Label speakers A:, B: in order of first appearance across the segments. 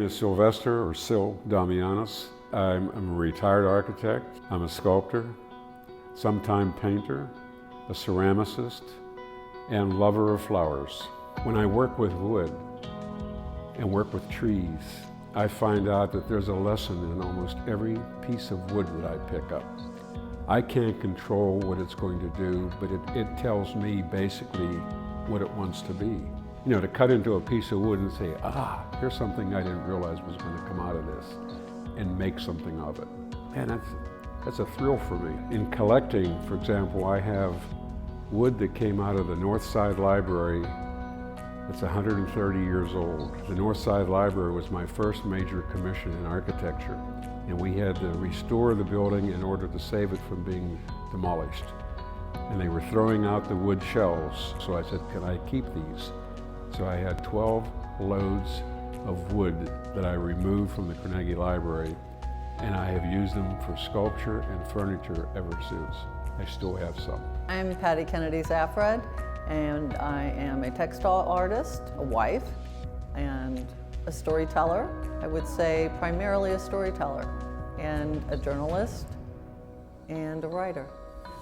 A: name is Sylvester, or Sil Damianos. I'm a retired architect. I'm a sculptor, sometime painter, a ceramicist, and lover of flowers. When I work with wood and work with trees, I find out that there's a lesson in almost every piece of wood that I pick up. I can't control what it's going to do, but it tells me basically what it wants to be. You know, to cut into a piece of wood and say, here's something I didn't realize was going to come out of this, and make something of it. And that's a thrill for me. In collecting, for example, I have wood that came out of the Northside Library. It's 130 years old. The Northside Library was my first major commission in architecture, and we had to restore the building in order to save it from being demolished. And they were throwing out the wood shelves, so I said, can I keep these? So I had 12 loads of wood that I removed from the Carnegie Library, and I have used them for sculpture and furniture ever since. I still have some.
B: I'm Patty Kennedy-Zafred, and I am a textile artist, a wife, and a storyteller. I would say primarily a storyteller, and a journalist, and a writer.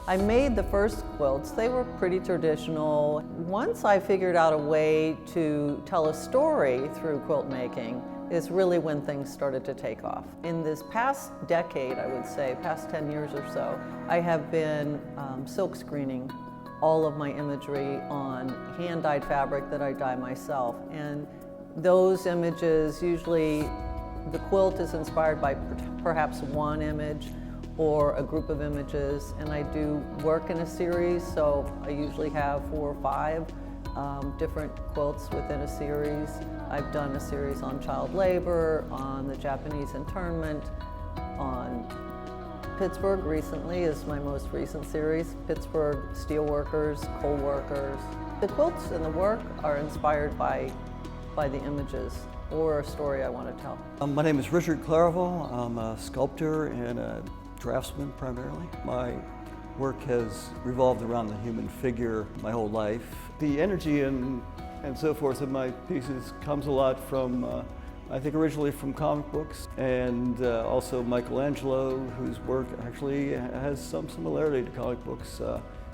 B: I made the first quilts. They were pretty traditional. Once I figured out a way to tell a story through quilt making is really when things started to take off. In this past decade, I would say, past 10 years or so, I have been silk screening all of my imagery on hand-dyed fabric that I dye myself. And those images, usually the quilt is inspired by perhaps one image or a group of images, and I do work in a series, so I usually have 4 or 5 different quilts within a series. I've done a series on child labor, on the Japanese internment, on Pittsburgh recently is my most recent series, Pittsburgh steelworkers, coal workers. The quilts and the work are inspired by the images or a story I want to tell.
C: My name is Richard Claraval. I'm a sculptor and a draftsman primarily. My work has revolved around the human figure my whole life. The energy and so forth of my pieces comes a lot from, I think originally from comic books, and also Michelangelo, whose work actually has some similarity to comic books.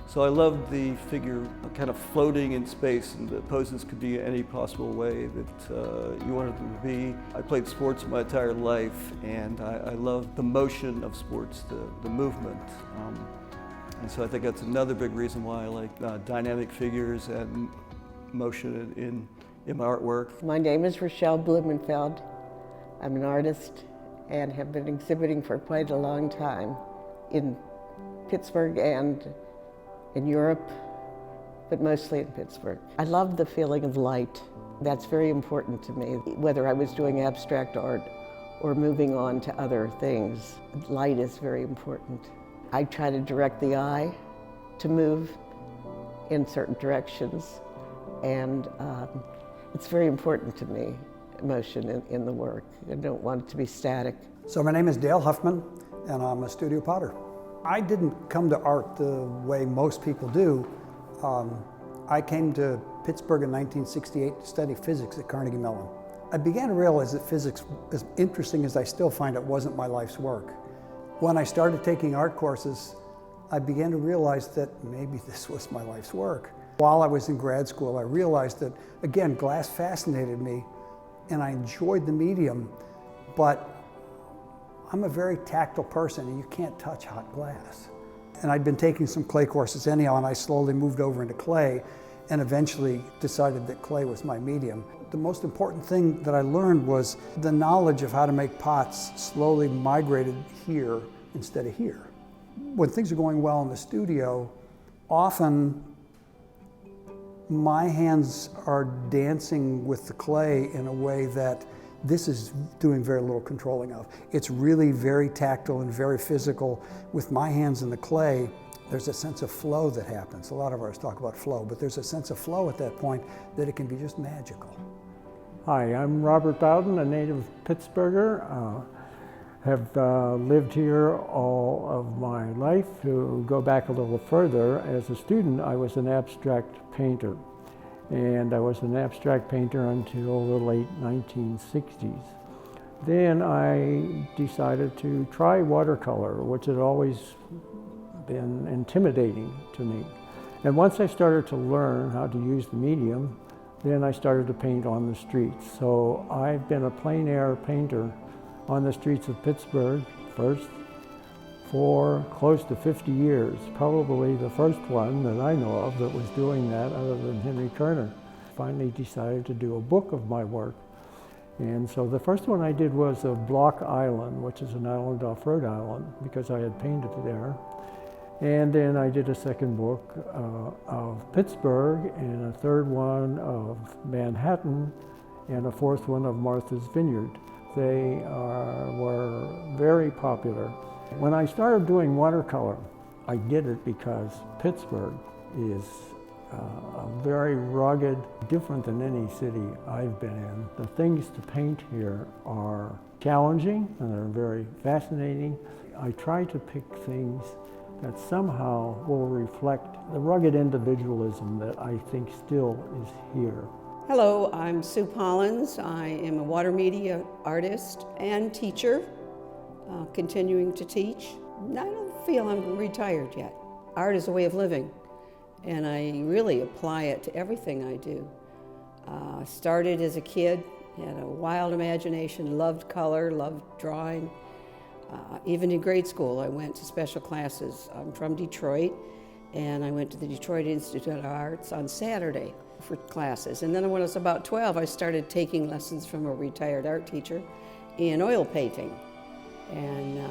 C: So I loved the figure kind of floating in space, and the poses could be any possible way that you wanted them to be. I played sports my entire life, and I love the motion of sports, the movement. And so I think that's another big reason why I like dynamic figures and motion in my artwork.
D: My name is Rochelle Blumenfeld. I'm an artist and have been exhibiting for quite a long time in Pittsburgh and in Europe, but mostly in Pittsburgh. I love the feeling of light. That's very important to me. Whether I was doing abstract art or moving on to other things, light is very important. I try to direct the eye to move in certain directions, and it's very important to me, motion in the work. I don't want it to be static.
E: So my name is Dale Huffman, and I'm a studio potter. I didn't come to art the way most people do. I came to Pittsburgh in 1968 to study physics at Carnegie Mellon. I began to realize that physics, as interesting as I still find it, wasn't my life's work. When I started taking art courses, I began to realize that maybe this was my life's work. While I was in grad school, I realized that, again, glass fascinated me, and I enjoyed the medium, but I'm a very tactile person, and you can't touch hot glass. And I'd been taking some clay courses anyhow, and I slowly moved over into clay, and eventually decided that clay was my medium. The most important thing that I learned was the knowledge of how to make pots slowly migrated here instead of here. When things are going well in the studio, often my hands are dancing with the clay in a way that this is doing very little controlling of. It's really very tactile and very physical. With my hands in the clay, there's a sense of flow that happens. A lot of artists talk about flow, but there's a sense of flow at that point that it can be just magical.
F: Hi, I'm Robert Bowden, a native Pittsburgher. Have lived here all of my life. To go back a little further, as a student, I was an abstract painter. And I was an abstract painter until the late 1960s. Then I decided to try watercolor, which had always been intimidating to me. And once I started to learn how to use the medium, then I started to paint on the streets. So I've been a plein air painter on the streets of Pittsburgh first for close to 50 years, probably the first one that I know of that was doing that other than Henry Kerner. Finally decided to do a book of my work. And so the first one I did was of Block Island, which is an island off Rhode Island, because I had painted there. And then I did a second book of Pittsburgh, and a third one of Manhattan, and a fourth one of Martha's Vineyard. They were very popular. When I started doing watercolor, I did it because Pittsburgh is a very rugged, different than any city I've been in. The things to paint here are challenging and they're very fascinating. I try to pick things that somehow will reflect the rugged individualism that I think still is here.
G: Hello, I'm Sue Pollins. I am a water media artist and teacher, continuing to teach. I don't feel I'm retired yet. Art is a way of living, and I really apply it to everything I do. Started as a kid, had a wild imagination, loved color, loved drawing. Even in grade school, I went to special classes. I'm from Detroit, and I went to the Detroit Institute of Arts on Saturday for classes. And then when I was about 12, I started taking lessons from a retired art teacher in oil painting. And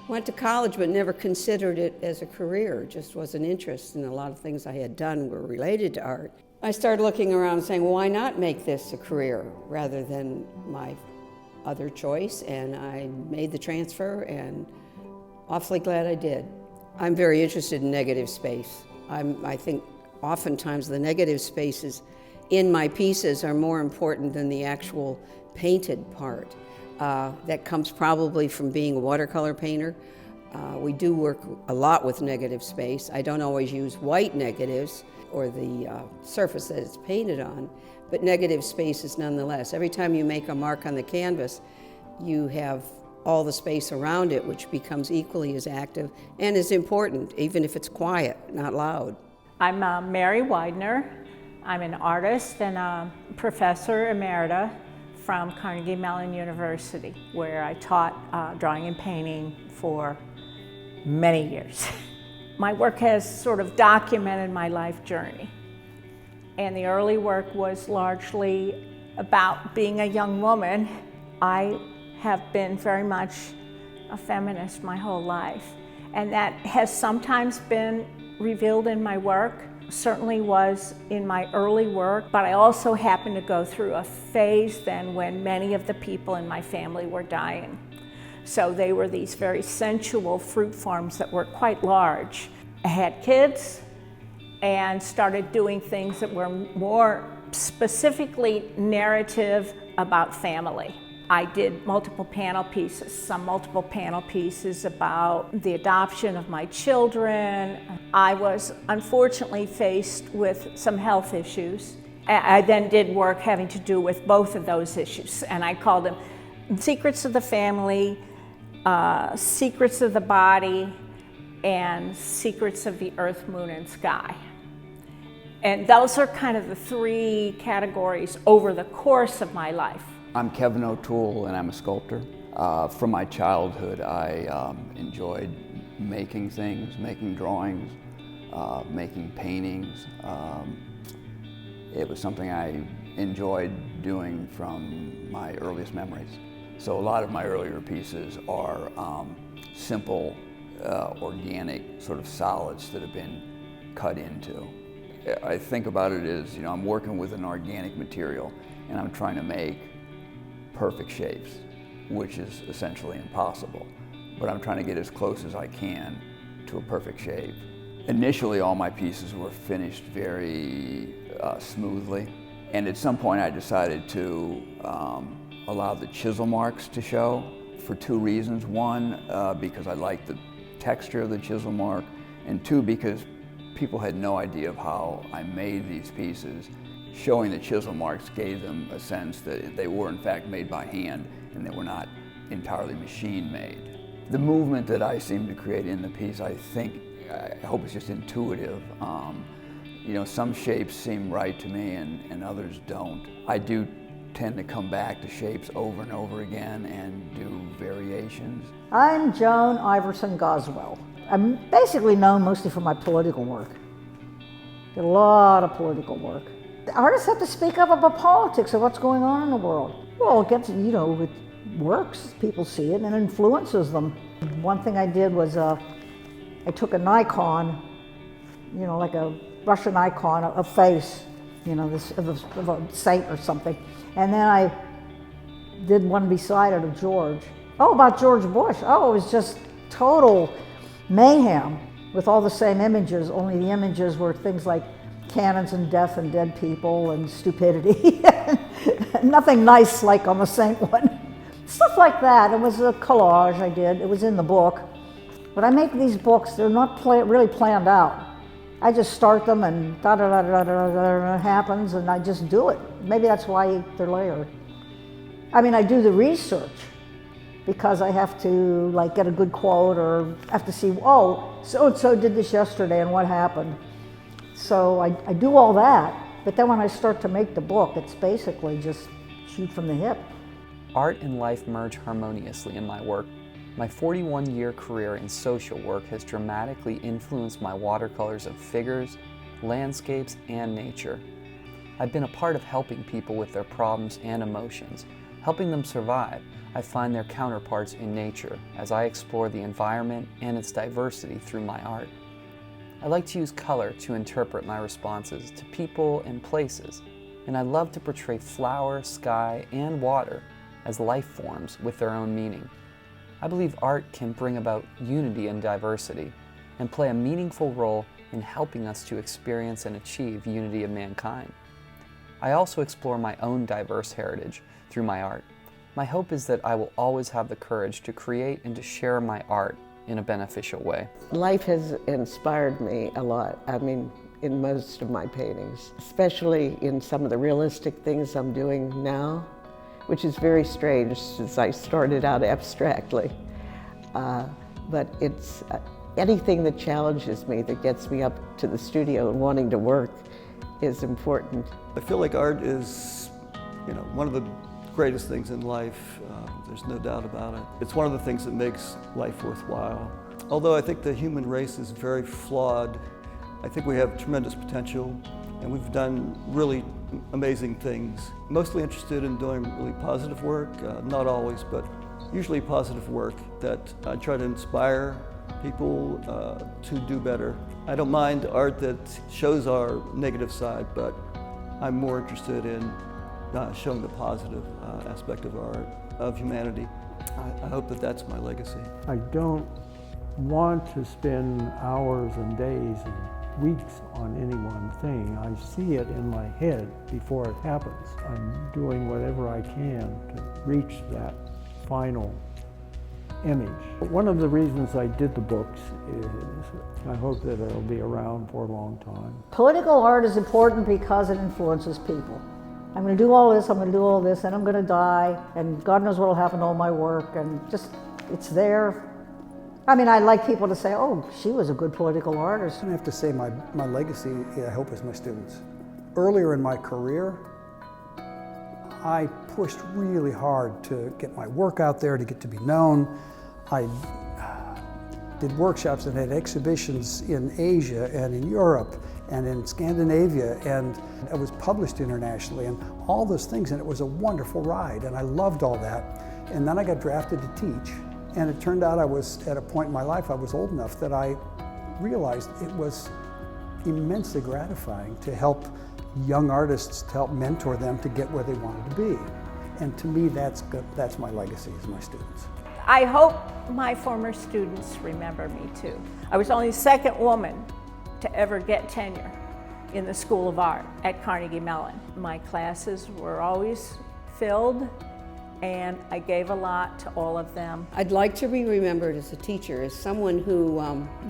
G: went to college, but never considered it as a career. It just was an interest, and a lot of things I had done were related to art. I started looking around and saying, well, why not make this a career rather than my other choice? And I made the transfer, and awfully glad I did. I'm very interested in negative space. I think oftentimes the negative spaces in my pieces are more important than the actual painted part. That comes probably from being a watercolor painter. We do work a lot with negative space. I don't always use white negatives or the surface that it's painted on, but negative spaces nonetheless. Every time you make a mark on the canvas, you have all the space around it, which becomes equally as active and as important, even if it's quiet, not loud.
H: I'm Mary Weidner. I'm an artist and a professor emerita from Carnegie Mellon University, where I taught drawing and painting for many years. My work has sort of documented my life journey. And the early work was largely about being a young woman. I have been very much a feminist my whole life. And that has sometimes been revealed in my work, certainly was in my early work, but I also happened to go through a phase then when many of the people in my family were dying. So they were these very sensual fruit farms that were quite large. I had kids and started doing things that were more specifically narrative about family. I did multiple panel pieces, some multiple panel pieces about the adoption of my children. I was unfortunately faced with some health issues. I then did work having to do with both of those issues, and I called them Secrets of the Family, Secrets of the Body, and Secrets of the Earth, Moon, and Sky. And those are kind of the three categories over the course of my life.
I: I'm Kevin O'Toole, and I'm a sculptor. From my childhood, I enjoyed making things, making drawings, making paintings. It was something I enjoyed doing from my earliest memories. So a lot of my earlier pieces are simple, organic sort of solids that have been cut into. I think about it as, I'm working with an organic material, and I'm trying to make perfect shapes, which is essentially impossible. But I'm trying to get as close as I can to a perfect shape. Initially, all my pieces were finished very smoothly. And at some point, I decided to allow the chisel marks to show for two reasons. One, because I liked the texture of the chisel mark, and two, because people had no idea of how I made these pieces. Showing the chisel marks gave them a sense that they were in fact made by hand and they were not entirely machine-made. The movement that I seem to create in the piece, I hope it's just intuitive. You know, some shapes seem right to me and others don't. I do tend to come back to shapes over and over again and do variations.
J: I'm Joan Iversen Goswell. I'm basically known mostly for my political work. Did a lot of political work. The artists have to speak up about politics of what's going on in the world. Well, it gets, you know, it works. People see it and it influences them. One thing I did was I took an icon, you know, like a Russian icon, a face, you know, this of a saint or something. And then I did one beside it of George. Oh, about George Bush. Oh, it was just total mayhem with all the same images, only the images were things like cannons and death and dead people and stupidity. Nothing nice like on the saint one. Stuff like that. It was a collage I did. It was in the book. But I make these books, they're not really planned out. I just start them and da-da-da-da-da-da happens and I just do it. Maybe that's why they're layered. I mean, I do the research because I have to like get a good quote or have to see, oh, so-and-so did this yesterday and what happened. So I do all that, but then when I start to make the book, it's basically just shoot from the hip.
K: Art and life merge harmoniously in my work. My 41-year career in social work has dramatically influenced my watercolors of figures, landscapes, and nature. I've been a part of helping people with their problems and emotions. Helping them survive, I find their counterparts in nature as I explore the environment and its diversity through my art. I like to use color to interpret my responses to people and places, and I love to portray flower, sky, and water as life forms with their own meaning. I believe art can bring about unity and diversity and play a meaningful role in helping us to experience and achieve unity of mankind. I also explore my own diverse heritage through my art. My hope is that I will always have the courage to create and to share my art in a beneficial way.
D: Life has inspired me a lot. I mean, in most of my paintings, especially in some of the realistic things I'm doing now, which is very strange since I started out abstractly. But it's anything that challenges me, that gets me up to the studio and wanting to work is important.
C: I feel like art is, you know, one of the greatest things in life. There's no doubt about it. It's one of the things that makes life worthwhile. Although I think the human race is very flawed, I think we have tremendous potential and we've done really amazing things. Mostly interested in doing really positive work, not always, but usually positive work that I try to inspire people to do better. I don't mind art that shows our negative side, but I'm more interested in showing the positive aspect of art, of humanity. I hope that that's my legacy.
F: I don't want to spend hours and days and weeks on any one thing. I see it in my head before it happens. I'm doing whatever I can to reach that final image. One of the reasons I did the books is I hope that it'll be around for a long time.
J: Political art is important because it influences people. I'm going to do all this, I'm going to do all this, and I'm going to die, and God knows what will happen to all my work, and just, it's there. I mean, I'd like people to say, oh, she was a good political artist.
E: I have to say my legacy, I hope, is my students. Earlier in my career, I pushed really hard to get my work out there, to get to be known. I did workshops and had exhibitions in Asia and in Europe and in Scandinavia, and I was published internationally and all those things, and it was a wonderful ride, and I loved all that. And then I got drafted to teach, and it turned out I was at a point in my life, I was old enough that I realized it was immensely gratifying to help young artists, to help mentor them to get where they wanted to be. And to me, that's my legacy, is my students.
H: I hope my former students remember me too. I was only the second woman to ever get tenure in the School of Art at Carnegie Mellon. My classes were always filled and I gave a lot to all of them.
G: I'd like to be remembered as a teacher, as someone who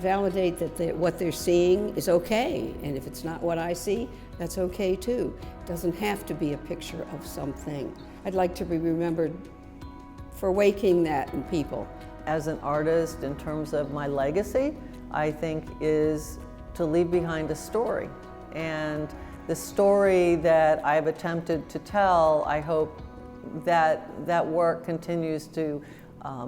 G: validates that what they're seeing is okay, and if it's not what I see, that's okay too. It doesn't have to be a picture of something. I'd like to be remembered for awakening that in people.
B: As an artist, in terms of my legacy, I think is to leave behind a story. And the story that I've attempted to tell, I hope that that work continues to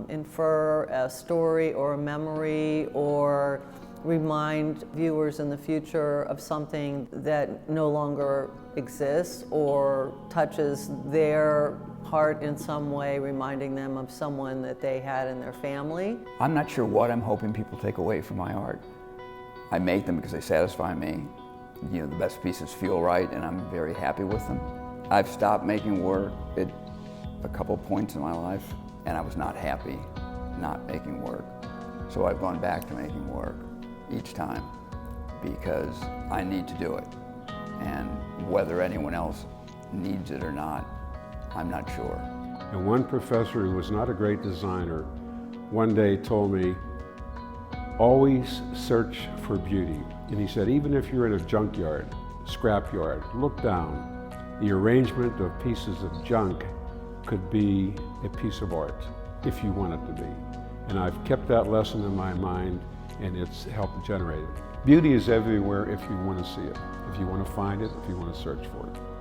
B: infer a story or a memory or remind viewers in the future of something that no longer exists or touches their heart in some way, reminding them of someone that they had in their family.
I: I'm not sure what I'm hoping people take away from my art. I make them because they satisfy me. You know, the best pieces feel right and I'm very happy with them. I've stopped making work at a couple points in my life and I was not happy not making work. So I've gone back to making work each time because I need to do it. And whether anyone else needs it or not, I'm not sure.
A: And one professor who was not a great designer one day told me, always search for beauty. And he said, even if you're in a junkyard, scrapyard, look down. The arrangement of pieces of junk could be a piece of art if you want it to be. And I've kept that lesson in my mind and it's helped generate it. Beauty is everywhere if you want to see it, if you want to find it, if you want to search for it.